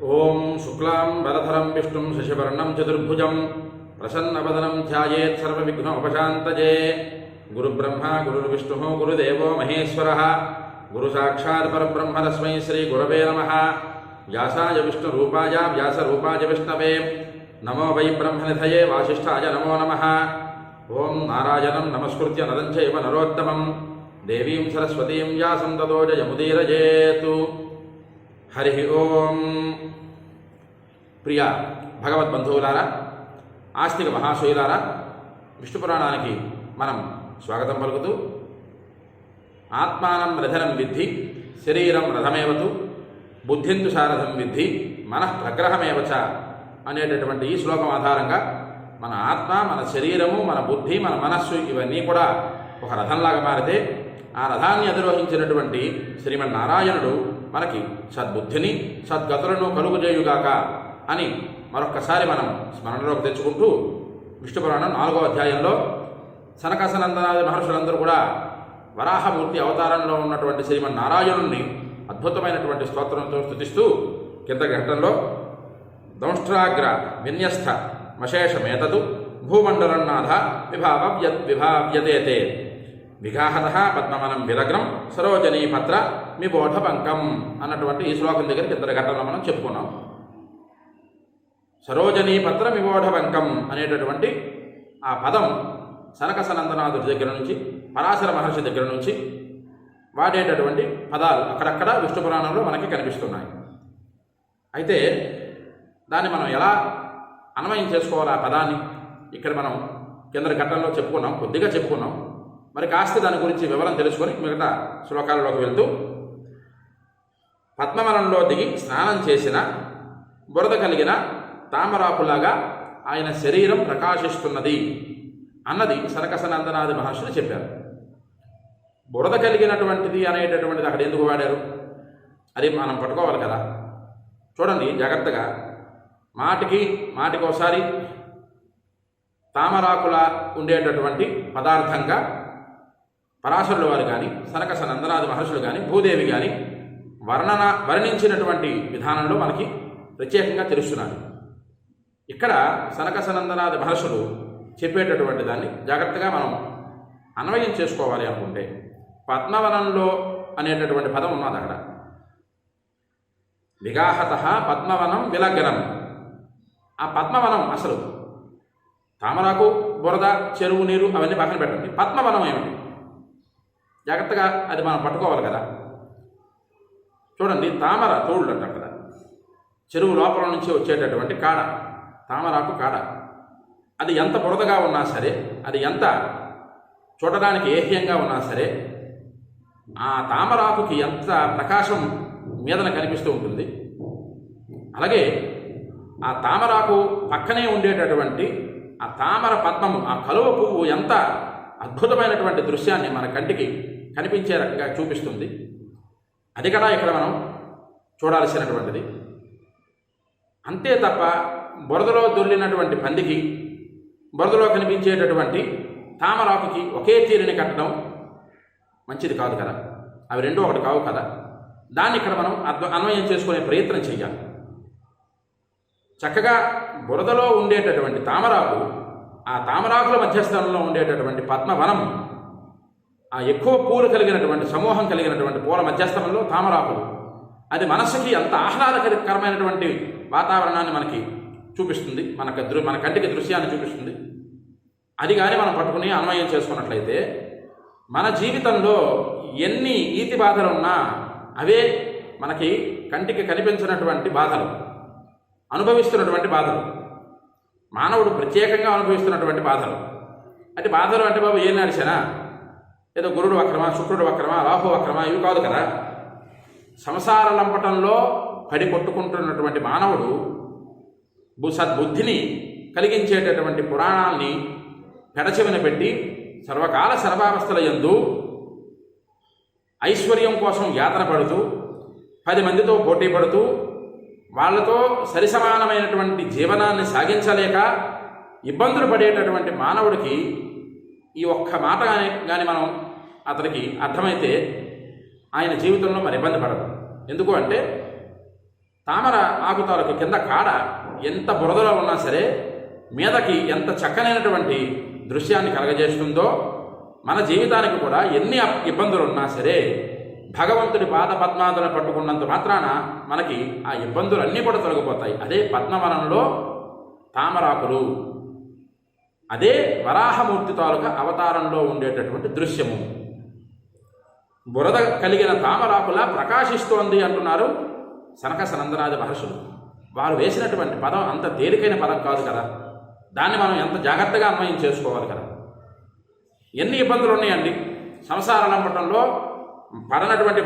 ఓం శుక్లాం వరధరం విష్ణుం శశివర్ణం చతుర్భుజం ప్రసన్నవదనం ధ్యాయేత్ సర్వవిఘ్నోపశాంతయే. గురుబ్రహ్మ గురుర్విష్ణుః గురుదేవో మహేశ్వరः గురుసాక్షాత్ పరబ్రహ్మ తస్మై శ్రీ గురవే నమః. వ్యాసాయ విష్ణురూపాయ వ్యాసరూపాయ విష్ణవే నమో వై బ్రహ్మనిధయే వాసిష్ఠాయ నమో నమః. ఓం నారాయణం నమస్కృత్య నరం చైవ నరోత్తమం దేవీం సరస్వతీం వ్యాసం తతో జయముదీరయేతు. హరి ఓం. ప్రియ భగవద్బంధువులారా, ఆస్తిక మహాశయులారా, విష్ణు పురాణానికి మనం స్వాగతం పలుకుతూ ఆత్మానం రథనం విద్ధి శరీరం రథమేవతు బుద్ధింతు సారథం విద్ధి మనః ప్రగ్రహమేవచ అనేటటువంటి ఈ శ్లోకం ఆధారంగా మన ఆత్మ, మన శరీరము, మన బుద్ధి, మన మనస్సు ఇవన్నీ కూడా ఒక రథంలాగా మారితే ఆ రథాన్ని అధిరోహించినటువంటి శ్రీమన్నారాయణుడు మనకి సద్బుద్ధిని సద్గతులను కలుగుజేయుగాక అని మరొక్కసారి మనం స్మరణలోకి తెచ్చుకుంటూ విష్ణు పురాణం 4వ అధ్యాయంలో సనకాసనందనాది మహర్షులందరూ కూడా వరాహమూర్తి అవతారంలో ఉన్నటువంటి శ్రీమన్నారాయణుణ్ణి అద్భుతమైనటువంటి స్తోత్రంతో స్తుతిస్తూ కింద ఘట్టంలో దంష్ట్రాగ్ర విన్యస్థ మశేషమేతదు భూమండలన్నాథ విభావ్యతే విఘాహత పద్మవనం విరగ్రం సరోజనీపత్ర మిబోధపంకం అన్నటువంటి ఈ శ్లోకం దగ్గర కింద ఘట్టంలో మనం చెప్పుకున్నాం. సరోజనీపత్ర మిబోధపంకం అనేటటువంటి ఆ పదం సనకసనందనాథుడి దగ్గర నుంచి పరాశర మహర్షి దగ్గర నుంచి వాడేటటువంటి పదాలు అక్కడక్కడ విష్ణు పురాణంలో మనకి కనిపిస్తున్నాయి. అయితే దాన్ని మనం ఎలా అన్వయం చేసుకోవాలి ఆ పదాన్ని ఇక్కడ మనం కింద ఘట్టంలో చెప్పుకున్నాం, కొద్దిగా చెప్పుకున్నాం. మరి కాస్త దాని గురించి వివరం తెలుసుకొని మిగతా శ్లోకాలలోకి వెళ్తూ పద్మవనంలో దిగి స్నానం చేసిన బురద కలిగిన తామరాకులాగా ఆయన శరీరం ప్రకాశిస్తున్నది అన్నది సనకసనందనాది మహర్షులు చెప్పారు. బురద కలిగినటువంటిది అనేటటువంటిది అక్కడ ఎందుకు వాడారు అది మనం పట్టుకోవాలి కదా. చూడండి జాగ్రత్తగా, మాటికి ఒకసారి తామరాకుల ఉండేటటువంటి పదార్థంగా పరాశరుల వారు కానీ సనకసనందనాది మహర్షులు కానీ భూదేవి కానీ వర్ణించినటువంటి విధానంలో మనకి ప్రత్యేకంగా తెలుస్తున్నది. ఇక్కడ సనకసనందనాది మహర్షులు చెప్పేటటువంటి దాన్ని జాగ్రత్తగా మనం అన్వయం చేసుకోవాలి అనుకుంటే పద్మవనంలో అనేటటువంటి పదం ఉన్నది అక్కడ. విగాహత పద్మవనం విలగ్నం. ఆ పద్మవనం అసలు తామరాకు, బురద, చెరువు నీరు అవన్నీ పక్కన పెట్టండి. పద్మవనం ఏమిటి జాగ్రత్తగా అది మనం పట్టుకోవాలి కదా. చూడండి, తామర తోళ్ళు అంటారు కదా, చెరువు లోపల నుంచి వచ్చేటటువంటి కాడ, తామరాకు కాడ. అది ఎంత బురదగా ఉన్నా సరే, అది ఎంత చూడడానికి ఏహ్యంగా ఉన్నా సరే, ఆ తామరాకుకి ఎంత ప్రకాశం మీదన కనిపిస్తూ ఉంటుంది. అలాగే ఆ తామరాకు పక్కనే ఉండేటటువంటి ఆ తామర పద్మము, ఆ కలువ పువ్వు ఎంత అద్భుతమైనటువంటి దృశ్యాన్ని మన కంటికి కనిపించే రకంగా చూపిస్తుంది. అది కదా ఇక్కడ మనం చూడాల్సినటువంటిది. అంతే తప్ప బురదలో దొర్లినటువంటి పందికి, బురదలో కనిపించేటటువంటి తామరాకుకి ఒకే తీరుని కట్టడం మంచిది కాదు కదా. అవి రెండూ ఒకటి కావు కదా. దాన్ని ఇక్కడ మనం అన్వయం చేసుకునే ప్రయత్నం చేయాలి. చక్కగా బురదలో ఉండేటటువంటి తామరాకు, ఆ తామరాకుల మధ్యస్థానంలో ఉండేటటువంటి పద్మవనం, ఆ ఎక్కువ పూలు కలిగినటువంటి సమూహం కలిగినటువంటి పూల మధ్యస్థంలో తామరాకులు, అది మనస్సుకి అంత ఆహ్లాదకరమైనటువంటి వాతావరణాన్ని మనకి చూపిస్తుంది, మన కంటికి దృశ్యాన్ని చూపిస్తుంది. అది కానీ మనం పట్టుకుని అన్వయం చేసుకున్నట్లయితే మన జీవితంలో ఎన్ని ఈతి బాధలున్నా అవే మనకి కంటికి కనిపించినటువంటి బాధలు, అనుభవిస్తున్నటువంటి బాధలు, మానవుడు ప్రత్యేకంగా అనుభవిస్తున్నటువంటి బాధలు. అంటే బాధలు అంటే బాబు ఏం నడిచానా, ఏదో గురుడు వక్రమా, శుక్రుడు వక్రమా, రాహు వక్రమా, ఇవి కాదు కదా. సంసార లంపటంలో పడి కొట్టుకుంటున్నటువంటి మానవుడు సద్బుద్ధిని కలిగించేటటువంటి పురాణాల్ని పెడచెవిన పెట్టి సర్వకాల సర్వావస్థల యందు ఐశ్వర్యం కోసం యాతన పడుతూ 10 మందితో పోటీ పడుతూ వాళ్లతో సరిసమానమైనటువంటి జీవనాన్ని సాగించలేక ఇబ్బందులు పడేటటువంటి మానవుడికి ఈ ఒక్క మాట కానీ మనం అతనికి అర్థమైతే ఆయన జీవితంలో మరి ఇబ్బంది పడదు. ఎందుకు అంటే తామర ఆకు తాలూకు కింద కాడ ఎంత బురదలో ఉన్నా సరే మీదకి ఎంత చక్కనైనటువంటి దృశ్యాన్ని కలగజేస్తుందో మన జీవితానికి కూడా ఎన్ని ఇబ్బందులు ఉన్నా సరే భగవంతుడి పాద పద్మాదులను పట్టుకున్నంత మాత్రాన మనకి ఆ ఇబ్బందులన్నీ కూడా తొలగిపోతాయి. అదే పద్మవనంలో తామరాకులు, అదే వరాహమూర్తి తాలూకా అవతారంలో ఉండేటటువంటి దృశ్యము. బురద కలిగిన తామరాకులా ప్రకాశిస్తోంది అంటున్నారు సనక సనందనాది మహర్షులు. వారు వేసినటువంటి పదం అంత తేలికైన పదం కాదు కదా, దాన్ని మనం ఎంత జాగ్రత్తగా అన్వయం చేసుకోవాలి కదా. ఎన్ని ఇబ్బందులు ఉన్నాయండి సంసార లంపటంలో పడినటువంటి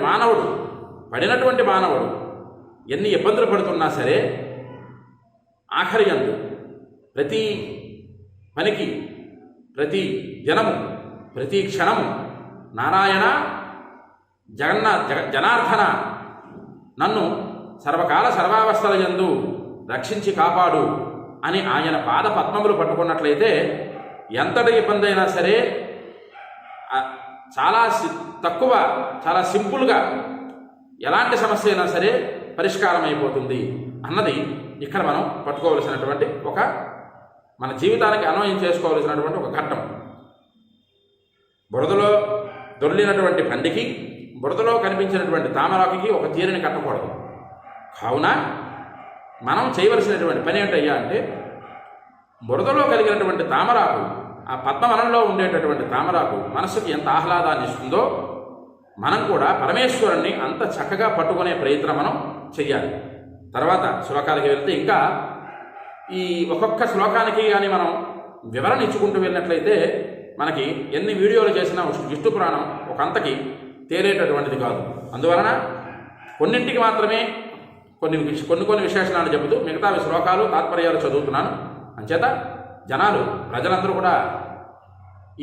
మానవుడు ఎన్ని ఇబ్బందులు పడుతున్నా సరే ఆఖరి యందు ప్రతి పనికి, ప్రతి దినము, ప్రతి క్షణము నారాయణ జనార్దన నన్ను సర్వకాల సర్వావస్థల యందు రక్షించి కాపాడు అని ఆయన పాద పద్మములు పట్టుకున్నట్లయితే ఎంతటి ఇబ్బంది అయినా సరే చాలా తక్కువ, చాలా సింపుల్గా ఎలాంటి సమస్య అయినా సరే పరిష్కారం అయిపోతుంది అన్నది ఇక్కడ మనం పట్టుకోవలసినటువంటి మన జీవితానికి అన్వయం చేసుకోవలసినటువంటి ఒక ఘట్టం. బురదలో దొర్లినటువంటి పందికి, బురదలో కనిపించినటువంటి తామరాకుకి ఒక తీరుని కట్టకూడదు. కావున మనం చేయవలసినటువంటి పని ఏంటయ్యా అంటే, బురదలో కలిగినటువంటి తామరాకు, ఆ పద్మవనంలో ఉండేటటువంటి తామరాకు మనస్సుకి ఎంత ఆహ్లాదాన్ని ఇస్తుందో మనం కూడా పరమేశ్వరుణ్ణి అంత చక్కగా పట్టుకునే ప్రయత్నం మనం చెయ్యాలి. తర్వాత శ్లోకాలకి వెళ్తే ఇంకా ఈ ఒక్కొక్క శ్లోకానికి కానీ మనం వివరణ ఇచ్చుకుంటూ వెళ్ళినట్లయితే మనకి ఎన్ని వీడియోలు చేసినా విష్ణు పురాణం ఒక అంతకి తేలేటటువంటిది కాదు. అందువలన కొన్నింటికి మాత్రమే కొన్ని విశేషణాలు చెబుతూ మిగతా శ్లోకాలు తాత్పర్యాలు చదువుతున్నాను. అంచేత ప్రజలందరూ కూడా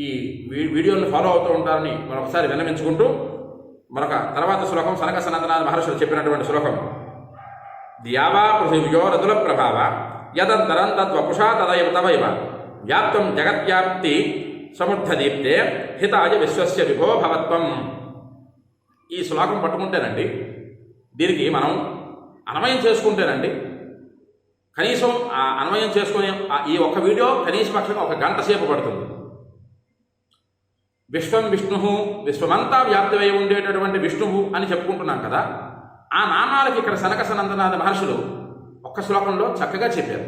ఈ వీడియోని ఫాలో అవుతూ ఉంటారని మరొకసారి విన్నవించుకుంటూ మరొక తర్వాత శ్లోకం సనక సనందనాథ మహర్షులు చెప్పినటువంటి శ్లోకం. ద్యావా పృథివ్యో రతుల ప్రభావ యదంతరం తద్వపుషా తదైవ వ్యాప్తం జగద్వ్యాప్తి సముద్ధదీప్తే హితాయ విశ్వస్య విభో భవత్వం. ఈ శ్లోకం పట్టుకుంటేనండి, దీనికి మనం అన్వయం చేసుకుంటేనండి, కనీసం ఆ అన్వయం చేసుకునే ఈ ఒక్క వీడియో కనీసపక్షంగా 1 గంట సేపు పడుతుంది. విశ్వము విశ్వమంతా వ్యాప్తివై ఉండేటటువంటి విష్ణువు అని చెప్పుకుంటున్నాం కదా, ఆ నామాలకి ఇక్కడ సనక సనందనాథ మహర్షులు ఒక్క శ్లోకంలో చక్కగా చెప్పారు.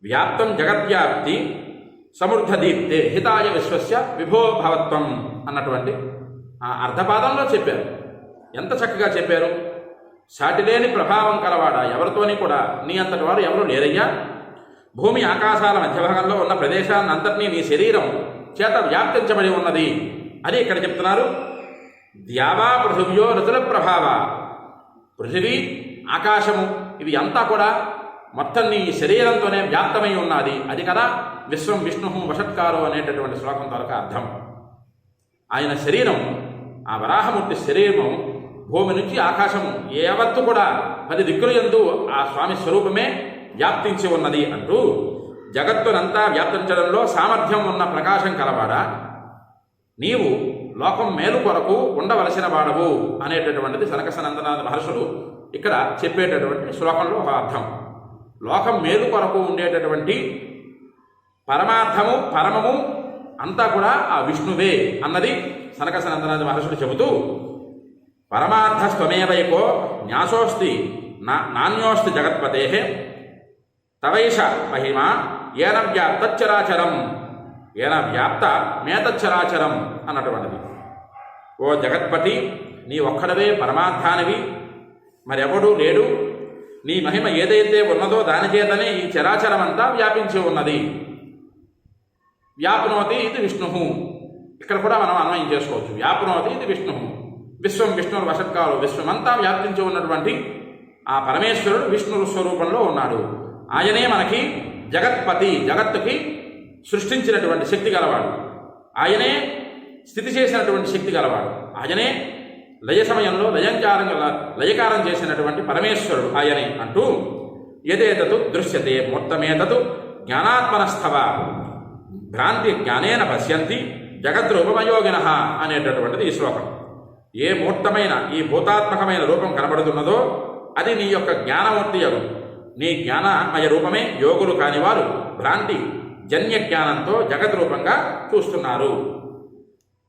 వ్యాప్తం జగద్వ్యాప్తి సమృద్ధదీప్తే హితాయ విశ్వస్య విభో భవత్వం అన్నటువంటి ఆ అర్ధపాదంలో చెప్పారు. ఎంత చక్కగా చెప్పారు. సాటిలేని ప్రభావం కలవాడా, ఎవరితోని కూడా నీ అంతటి వారు ఎవరు లేరయ్యా. భూమి ఆకాశాల మధ్యభాగంలో ఉన్న ప్రదేశాన్ని అంతటినీ నీ శరీరం చేత వ్యాప్తించబడి ఉన్నది అని ఇక్కడ చెప్తున్నారు. ద్యావా పృథివ్యో ఋతుల ప్రభావ, పృథివీ ఆకాశము ఇవి అంతా కూడా మొత్తం నీ శరీరంతోనే వ్యాప్తమై ఉన్నది. అది కదా విశ్వం విష్ణు వషట్కారో అనేటటువంటి శ్లోకం తాలూకా అర్థం. ఆయన శరీరం, ఆ వరాహమూర్తి శరీరము భూమి నుంచి ఆకాశము యావత్తు కూడా 10 దిక్కుల యందు ఆ స్వామి స్వరూపమే వ్యాప్తించి ఉన్నది అంటూ జగత్తునంతా వ్యాప్తించడంలో సామర్థ్యం ఉన్న ప్రకాశం కలవాడా, నీవు లోకం మేలు కొరకు ఉండవలసిన వాడవు అనేటటువంటిది సనక సనందనాథ మహర్షులు ఇక్కడ చెప్పేటటువంటి శ్లోకంలో ఒక అర్థం. లోకం మేలు కొరకు ఉండేటటువంటి పరమార్థము పరమము అంతా కూడా ఆ విష్ణువే అన్నది సనక సనందనాథ మహర్షులు చెబుతూ, పరమార్థస్త్వమేవైకో న్యాసోస్తి నాణ్యోస్తి జగత్పతే తవైష మహిమా ఏన వ్యాప్తచ్చరాచరం ఏన వ్యాప్త మేతచ్చరాచరం అన్నటువంటిది. ఓ జగత్పతి, నీ ఒక్కడవే పరమార్థానివి, మరెవడూ లేడు. నీ మహిమ ఏదైతే ఉన్నదో దాని చేతనే ఈ చరాచరమంతా వ్యాపించి ఉన్నది. వ్యాప్నోతి ఇది విష్ణు. ఇక్కడ కూడా మనం అన్వయం చేసుకోవచ్చు. వ్యాప్నోతి ఇది విష్ణు. విశ్వం విష్ణువు వశత్కారు, విశ్వమంతా వ్యాప్తించి ఉన్నటువంటి ఆ పరమేశ్వరుడు విష్ణువు స్వరూపంలో ఉన్నాడు. ఆయనే మనకి జగత్పతి, జగత్తుకి సృష్టించినటువంటి శక్తి గలవాడు. ఆయనే స్థితి చేసినటువంటి శక్తి గలవాడు. ఆయనే లయ సమయంలో లయకారం చేసినటువంటి పరమేశ్వరుడు ఆయనే అంటూ, యదేతతు దృశ్యతే మూర్తమేతతు జ్ఞానాత్మనస్థవ భ్రాంతి జ్ఞానేన పశ్యంతి జగద్రూపమయోగినః అనేటటువంటిది ఈ శ్లోకం. ఏ మూర్తమైన ఈ భూతాత్మకమైన రూపం కనబడుతున్నదో అది నీ యొక్క జ్ఞానమూర్తి అగు. నీ జ్ఞానమయ రూపమే యోగులు కానివారు భ్రాంతి జన్య జ్ఞానంతో జగత్ రూపంగా చూస్తున్నారు.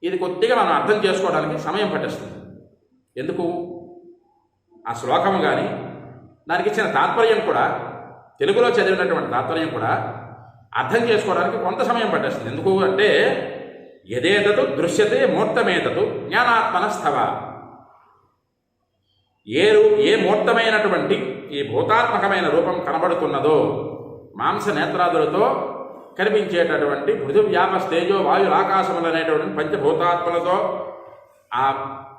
ఇది కొద్దిగా మనం అర్థం చేసుకోవడానికి సమయం పట్టేస్తుంది. ఎందుకు? ఆ శ్లోకము కానీ దానికి ఇచ్చిన తాత్పర్యం కూడా, తెలుగులో చదివినటువంటి తాత్పర్యం కూడా అర్థం చేసుకోవడానికి కొంత సమయం పట్టేస్తుంది. ఎందుకు అంటే యదేతతు దృశ్యతే మూర్తమేతతు జ్ఞానాత్మనస్థవ. ఏ మూర్తమైనటువంటి ఈ భూతాత్మకమైన రూపం కనబడుతున్నదో, మాంస నేత్రాదులతో కనిపించేటటువంటి పృథివ్యాపస్తేజో వాయురాకాశములు అనేటువంటి పంచభూతాత్మలతో ఆ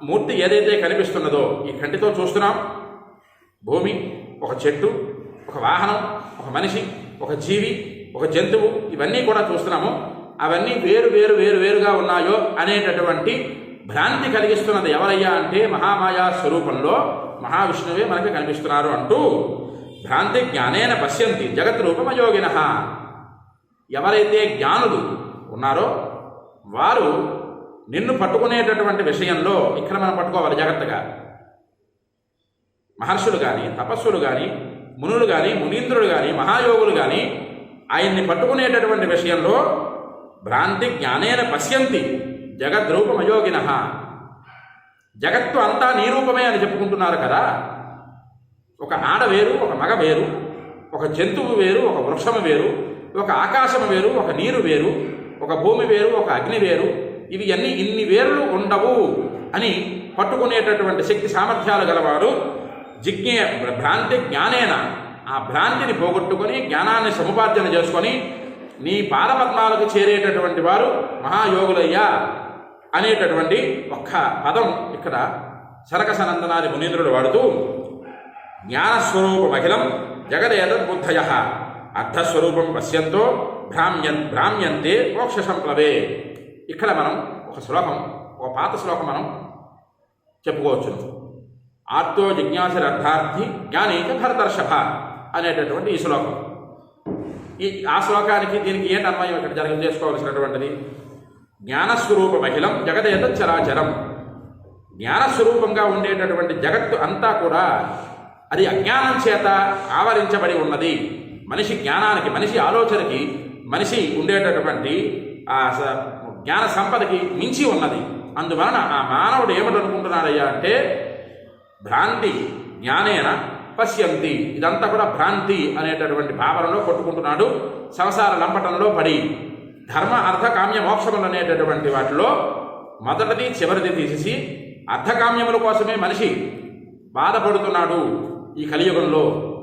మూర్తి ఏదైతే కనిపిస్తున్నదో, ఈ కంటితో చూస్తున్నాం, భూమి, ఒక చెట్టు, ఒక వాహనం, ఒక మనిషి, ఒక జీవి, ఒక జంతువు, ఇవన్నీ కూడా చూస్తున్నాము. అవన్నీ వేరుగా ఉన్నాయో అనేటటువంటి భ్రాంతి కలిగిస్తున్నది ఎవరయ్యా అంటే మహామాయా స్వరూపంలో మహావిష్ణువే మనకి కనిపిస్తున్నారు అంటూ భ్రాంతి జ్ఞానేన పశ్యంతి జగత్ రూపమయోగిన. ఎవరైతే జ్ఞానులు ఉన్నారో వారు నిన్ను పట్టుకునేటటువంటి విషయంలో, ఇక్కడ మనం పట్టుకోవాలి జాగ్రత్తగా, మహర్షులు కానీ, తపస్సులు కానీ, మునులు కానీ, మునీంద్రులు కానీ, మహాయోగులు కానీ ఆయన్ని పట్టుకునేటటువంటి విషయంలో భ్రాంతి జ్ఞానేన పశ్యంతి జగద్రూపమయోగిన. జగత్తు అంతా నీ రూపమే అని చెప్పుకుంటున్నారు కదా. ఒక ఆడ వేరు, ఒక మగ వేరు, ఒక జంతువు వేరు, ఒక వృక్షము వేరు, ఒక ఆకాశము వేరు, ఒక నీరు వేరు, ఒక భూమి వేరు, ఒక అగ్ని వేరు, ఇవి అన్నీ ఇన్ని వేర్లు ఉండవు అని పట్టుకునేటటువంటి శక్తి సామర్థ్యాలు గలవారు భ్రాంతి జ్ఞానేన, ఆ భ్రాంతిని పోగొట్టుకొని జ్ఞానాన్ని సముపార్జన చేసుకొని నీ పాదపద్మాలకు చేరేటటువంటి వారు మహాయోగులయ్యా అనేటటువంటి ఒక్క పదం ఇక్కడ శరకసనందనాది మునీంద్రుడు వాడుతూ జ్ఞానస్వరూపమఖిలం జగదేతద్బుద్ధయ అర్థస్వరూపం పశ్యంతో భ్రామ్యంతే మోక్ష సంప్లవే. ఇక్కడ మనం ఒక శ్లోకం, ఒక పాత శ్లోకం మనం చెప్పుకోవచ్చును. ఆర్తో జిజ్ఞాసురర్థార్థి జ్ఞానీక భరతర్షభ అనేటటువంటి ఈ శ్లోకం. ఆ శ్లోకానికి దీనికి ఏంటి అన్వయం ఇక్కడ చేసుకోవాల్సినటువంటిది? జ్ఞానస్వరూప మహిళం జగదేత చరాచరం. జ్ఞానస్వరూపంగా ఉండేటటువంటి జగత్తు అంతా కూడా అది అజ్ఞానం చేత ఆవరించబడి ఉన్నది. మనిషి జ్ఞానానికి, మనిషి ఆలోచనకి, మనిషి ఉండేటటువంటి ఆ జ్ఞాన సంపదకి మించి ఉన్నది. అందువలన ఆ మానవుడు ఏమిటనుకుంటున్నాడయ్యా అంటే భ్రాంతి జ్ఞానేన పశ్యంతి, ఇదంతా కూడా భ్రాంతి అనేటటువంటి భావనలో కొట్టుకుంటున్నాడు. సంసార లంపటంలో పడి ధర్మ అర్థ కామ్య మోక్షములు అనేటటువంటి వాటిలో మొదటిది చివరిది తీసేసి అర్థకామ్యముల కోసమే మనిషి బాధపడుతున్నాడు ఈ కలియుగంలో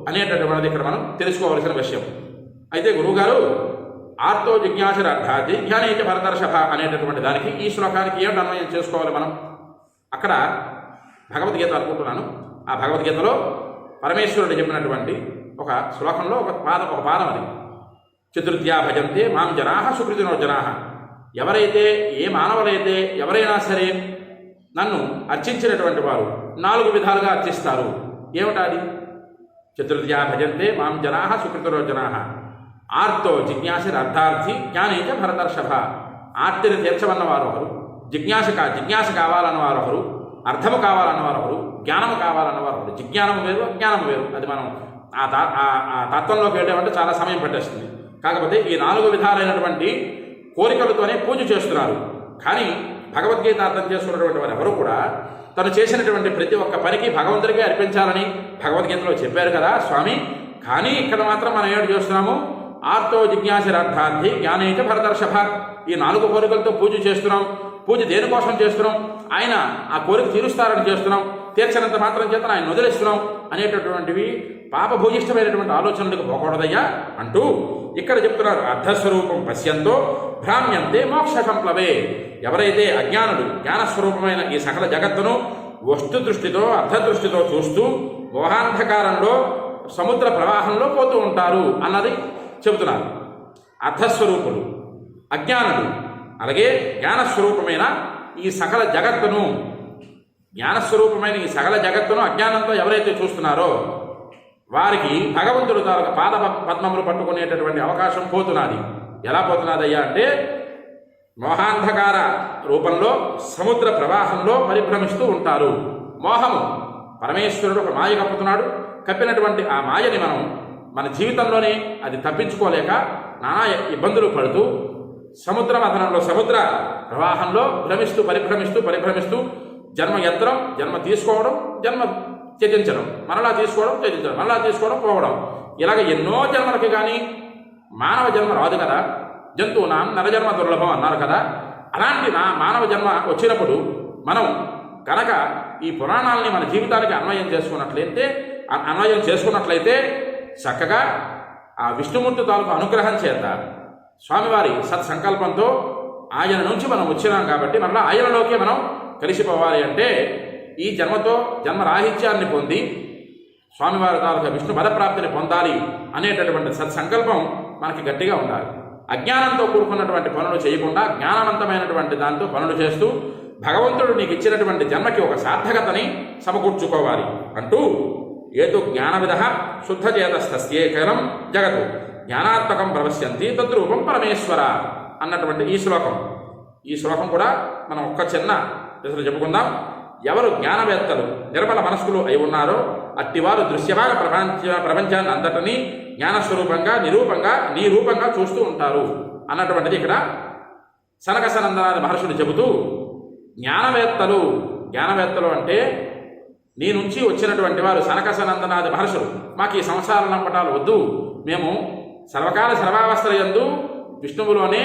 అనేటటువంటిది ఇక్కడ మనం తెలుసుకోవలసిన విషయం. అయితే గురువుగారు ఆర్తో జిజ్ఞాసుర అర్థాది జ్ఞానైక భరతర్షభ అనేటటువంటి దానికి ఈ శ్లోకానికి ఏమిటి అన్వయం చేసుకోవాలి మనం? అక్కడ భగవద్గీత అనుకుంటున్నాను. ఆ భగవద్గీతలో పరమేశ్వరుడు చెప్పినటువంటి ఒక శ్లోకంలో ఒక పాదం అది. చతుర్థ్యా భజంతే మాం జనాః సుకృతినో జనాః. ఎవరైతే, ఏ మానవులైతే ఎవరైనా సరే నన్ను అర్చించినటువంటి వారు 4 విధాలుగా అర్చిస్తారు. ఏమిటాది? చతుర్థ్యా భజంతే మాం జనాః సుకృతినో జనాః. ఆర్తో జిజ్ఞాసుర అర్థార్థి జ్ఞానైక భరతర్షభ. ఆర్తిని తీర్చవన్నవారు ఒకరు, జిజ్ఞాస కావాలన్నవారు ఒకరు, అర్థము కావాలన్నవారు ఒకరు, జ్ఞానము కావాలన్నవారు ఒకరు. జిజ్ఞానము వేరు, అజ్ఞానము వేరు. అది మనం ఆ తత్వంలోకి వెళ్ళామంటే చాలా సమయం పట్టేస్తుంది. కాకపోతే ఈ 4 విధాలైనటువంటి కోరికలతోనే పూజ చేస్తున్నారు. కానీ భగవద్గీత అర్థం చేసుకున్నటువంటి వారు ఎవరు కూడా తను చేసినటువంటి ప్రతి ఒక్క పనికి భగవంతుడికి అర్పించాలని భగవద్గీతలో చెప్పారు కదా స్వామి. కానీ ఇక్కడ మాత్రం మనం ఏడు చేస్తున్నాము? ఆర్తో జిజ్ఞాసురార్థార్థి జ్ఞానైక భరతర్షభ. ఈ 4 కోరికలతో పూజ చేస్తున్నాం. పూజ దేనికోసం చేస్తున్నాం? ఆయన ఆ కోరిక తీరుస్తారని చేస్తున్నాం. తీర్చినంత మాత్రం చేత ఆయన వదిలేస్తున్నాం అనేటటువంటివి పాపభూయిష్టమైనటువంటి ఆలోచనలకు పోకూడదయ్యా అంటూ ఇక్కడ చెప్తున్నారు. అర్ధస్వరూపం పశ్యంతో భ్రామ్యంతే మోక్ష సంప్లవే. ఎవరైతే అజ్ఞానులు జ్ఞానస్వరూపమైన ఈ సకల జగత్తును వస్తు దృష్టితో, అర్ధదృష్టితో చూస్తూ మోహాంధకారంలో, సముద్ర ప్రవాహంలో పోతూ ఉంటారు అన్నది చెబుతున్నారు. అర్ధస్వరూపులు అజ్ఞానులు, అలాగే జ్ఞానస్వరూపమైన ఈ సకల జగత్తును, జ్ఞానస్వరూపమైన ఈ సకల జగత్తును అజ్ఞానంతో ఎవరైతే చూస్తున్నారో వారికి భగవంతుడు తాలూకు పాద పద్మములు పట్టుకునేటటువంటి అవకాశం పోతున్నది. ఎలా పోతున్నదయ్యా అంటే మోహాంధకార రూపంలో సముద్ర ప్రవాహంలో పరిభ్రమిస్తూ ఉంటారు. మోహము పరమేశ్వరుడు ఒక మాయ కప్పుతున్నాడు. కప్పినటువంటి ఆ మాయని మనం మన జీవితంలోనే అది తప్పించుకోలేక నానా ఇబ్బందులు పడుతూ సముద్ర మథనంలో, సముద్ర ప్రవాహంలో పరిభ్రమిస్తూ జన్మ ఎత్తడం, జన్మ తీసుకోవడం, జన్మ త్యజించడం, మరలా తీసుకోవడం, త్యజించడం, మరలా తీసుకోవడం, పోవడం, ఇలాగ ఎన్నో జన్మలకి కానీ మానవ జన్మ రాదు కదా. జంతువునాం నరజన్మ దుర్లభం అన్నారు కదా. అలాంటి మానవ జన్మ వచ్చినప్పుడు మనం కనుక ఈ పురాణాలని మన జీవితానికి అన్వయం చేసుకున్నట్లయితే చక్కగా ఆ విష్ణుమూర్తి తాలూకు అనుగ్రహం చేత స్వామివారి సత్సంకల్పంతో ఆయన నుంచి మనం వచ్చినాం కాబట్టి మరలా ఆయనలోకి మనం కలిసిపోవాలి అంటే ఈ జన్మతో జన్మరాహిత్యాన్ని పొంది స్వామివారి తాలూకు విష్ణు పదప్రాప్తిని పొందాలి అనేటటువంటి సత్సంకల్పం మనకి గట్టిగా ఉండాలి. అజ్ఞానంతో కూడుకున్నటువంటి పనులు చేయకుండా జ్ఞానవంతమైనటువంటి దాంతో పనులు చేస్తూ భగవంతుడు నీకు ఇచ్చినటువంటి జన్మకి ఒక సార్థకతని సమకూర్చుకోవాలి అంటూ ఏదో జ్ఞానవిధ శుద్ధచేతస్తస్యేకలం జగతు జ్ఞానాత్మకం ప్రవశ్యంతి తద్రూపం పరమేశ్వర అన్నటువంటి ఈ శ్లోకం కూడా మనం ఒక్క చిన్న దశలో చెప్పుకుందాం. ఎవరు జ్ఞానవేత్తలు నిర్మల మనస్కులు అయి ఉన్నారో అట్టివారు దృశ్యభాగ ప్రపంచాన్ని అంతటినీ జ్ఞానస్వరూపంగా నీ రూపంగా చూస్తూ ఉంటారు అన్నటువంటిది ఇక్కడ సనక సనందనాది మహర్షులు చెబుతూ, జ్ఞానవేత్తలు అంటే నీ నుంచి వచ్చినటువంటి వారు సనక సనందనాది మహర్షులు. మాకు ఈ సంసార లంపటాలు వద్దు, మేము సర్వకాల సర్వావస్థలయందు విష్ణువులోనే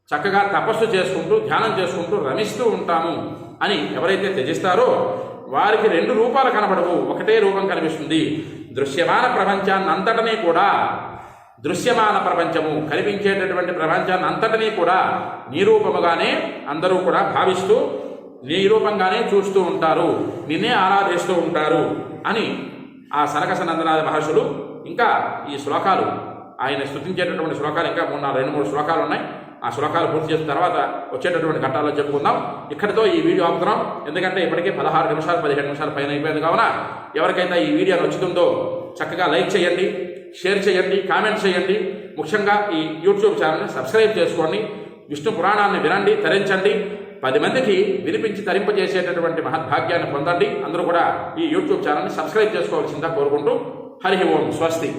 చక్కగా తపస్సు చేసుకుంటూ ధ్యానం చేసుకుంటూ రమిస్తూ ఉంటాము అని ఎవరైతే త్యజిస్తారో వారికి రెండు రూపాలు కనబడవు, ఒకటే రూపం కనిపిస్తుంది. దృశ్యమాన ప్రపంచాన్ని అంతటినీ కూడా, దృశ్యమాన ప్రపంచము కనిపించేటటువంటి ప్రపంచాన్ని అంతటినీ కూడా నీ రూపముగానే అందరూ కూడా భావిస్తూ నీ రూపంగానే చూస్తూ ఉంటారు, నిన్నే ఆరాధిస్తూ ఉంటారు అని ఆ సనక సనందనాది మహర్షులు. ఇంకా ఈ శ్లోకాలు ఆయన స్తుతించేటటువంటి శ్లోకాలు ఇంకా 2-3 శ్లోకాలు ఉన్నాయి. ఆ శ్లోకాలు పూర్తి చేసిన తర్వాత వచ్చేటటువంటి ఘట్టాల్లో చెప్పుకుందాం. ఇక్కడితో ఈ వీడియో ఆపుతున్నాం. ఎందుకంటే ఇప్పటికే 16 నిమిషాలు 17 నిమిషాల పైన అయిపోయింది. కావున ఎవరికైతే ఈ వీడియో నచ్చుతుందో చక్కగా లైక్ చేయండి, షేర్ చేయండి, కామెంట్ చేయండి. ముఖ్యంగా ఈ యూట్యూబ్ ఛానల్ని సబ్స్క్రైబ్ చేసుకోండి. విష్ణు పురాణాన్ని వినండి, తరించండి. 10 మందికి వినిపించి తరింపజేసేటటువంటి మహద్భాగ్యాన్ని పొందండి. అందరూ కూడా ఈ యూట్యూబ్ ఛానల్ని సబ్స్క్రైబ్ చేసుకోవాల్సిందిగా కోరుకుంటూ హరి ఓం స్వస్తి.